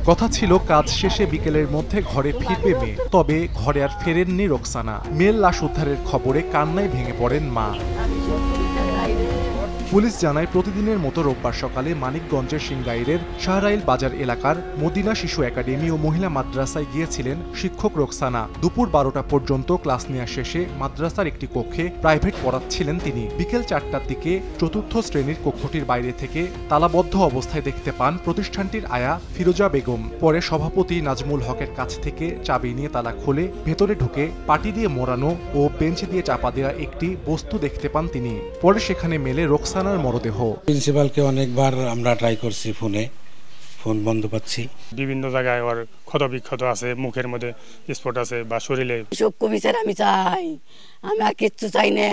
কথা ছিল কাজ শেষে বিকেলের মধ্যে ঘরে ফিরবে মেয়ে, তবে ঘরে আর ফেরেননি রোকসানা। মেয়ের লাশ উদ্ধারের খবরে কান্নায় ভেঙে পড়েন মা। পুলিশ জানায় প্রতিদিনের মতো রোববার সকালে মানিকগঞ্জের সিংগাইরের শাহরাইল বাজার এলাকার মদিনা শিশু একাডেমি ও মহিলা মাদ্রাসায় গিয়েছিলেন শিক্ষক রোকসানা। দুপুর 12টা পর্যন্ত ক্লাস নেওয়া শেষে মাদ্রাসার একটি কক্ষে প্রাইভেট পড়াচ্ছিলেন তিনি। বিকেল 4টার দিকে চতুর্থ শ্রেণীর কক্ষটির বাইরে থেকে তালাবদ্ধ অবস্থায় দেখতে পান প্রতিষ্ঠানটির আয়া ফিরোজা বেগম। পরে সভাপতি নাজমুল হকের কাছ থেকে চাবি নিয়ে তালা খুলে ভেতরে ঢুকে পাটি দিয়ে মোড়ানো ও বেঞ্চ দিয়ে চাপা দেওয়া একটি বস্তু দেখতে পান তিনি। পরে সেখানে মেলে রোকসানার মরদেহ। প্রিন্সিপালকে অনেকবার আমরা ট্রাই করছি, ফোন বন্ধ পাচ্ছি। বিভিন্ন জায়গায় ওর ক্ষত বিক্ষত আছে, মুখের মধ্যে স্পট আছে বা শরীরে। সব কমিশন আমি চাই, আমি আর কিচ্ছু চাই না।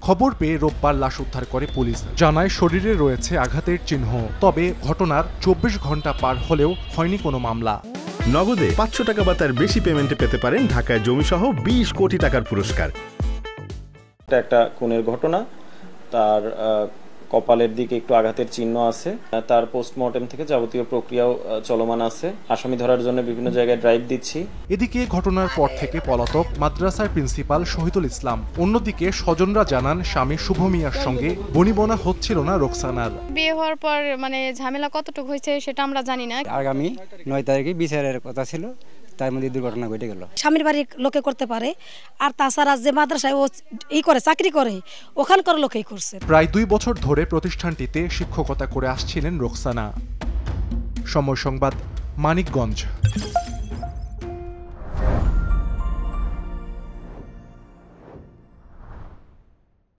খবর পেয়ে রোববার লাশ উদ্ধার করে পুলিশ। জানায় শরীরে রয়েছে আঘাতের চিহ্ন, তবে ঘটনার 24 ঘন্টা পার হলেও হয়নি কোনো মামলা। নগদে 500 টাকা বা তার বেশি পেমেন্টে পেতে পারেন ঢাকায় জমিসহ 20 কোটি টাকার পুরস্কার। এটা একটা খুনের ঘটনা। তার কপালের দিকে একটু আঘাতের চিহ্ন আছে। তার পোস্টমর্টেম থেকে যাবতীয় প্রক্রিয়াও চলমান আছে। আসামি ধরার জন্য বিভিন্ন জায়গায় ড্রাইভ দিচ্ছি। এদিকে ঘটনার পর থেকে পলাতক মাদ্রাসার প্রিন্সিপাল শহীদুল ইসলাম। অন্যদিকে স্বজনরা জানান স্বামী শুভ মিয়ার সঙ্গে বনিবনা হচ্ছিল না রোকসানার। বিয়ে হওয়ার পর ঝামেলা কতটুকু হয়েছে সেটা আমরা জানি না। আগামী 9 তারিখে বিচারের কথা ছিল, তার মধ্যে দুর্ঘটনা ঘটে গেল। স্বামীর বাড়ির লোকে করতে পারে, আর তাছাড়া যে মাদ্রাসায় ও করে চাকরি করে ওখানকার লোকেই করছে। প্রায় 2 বছর ধরে প্রতিষ্ঠানটিতে শিক্ষকতা করে আসছিলেন রোকসানা। সময় সংবাদ, মানিকগঞ্জ।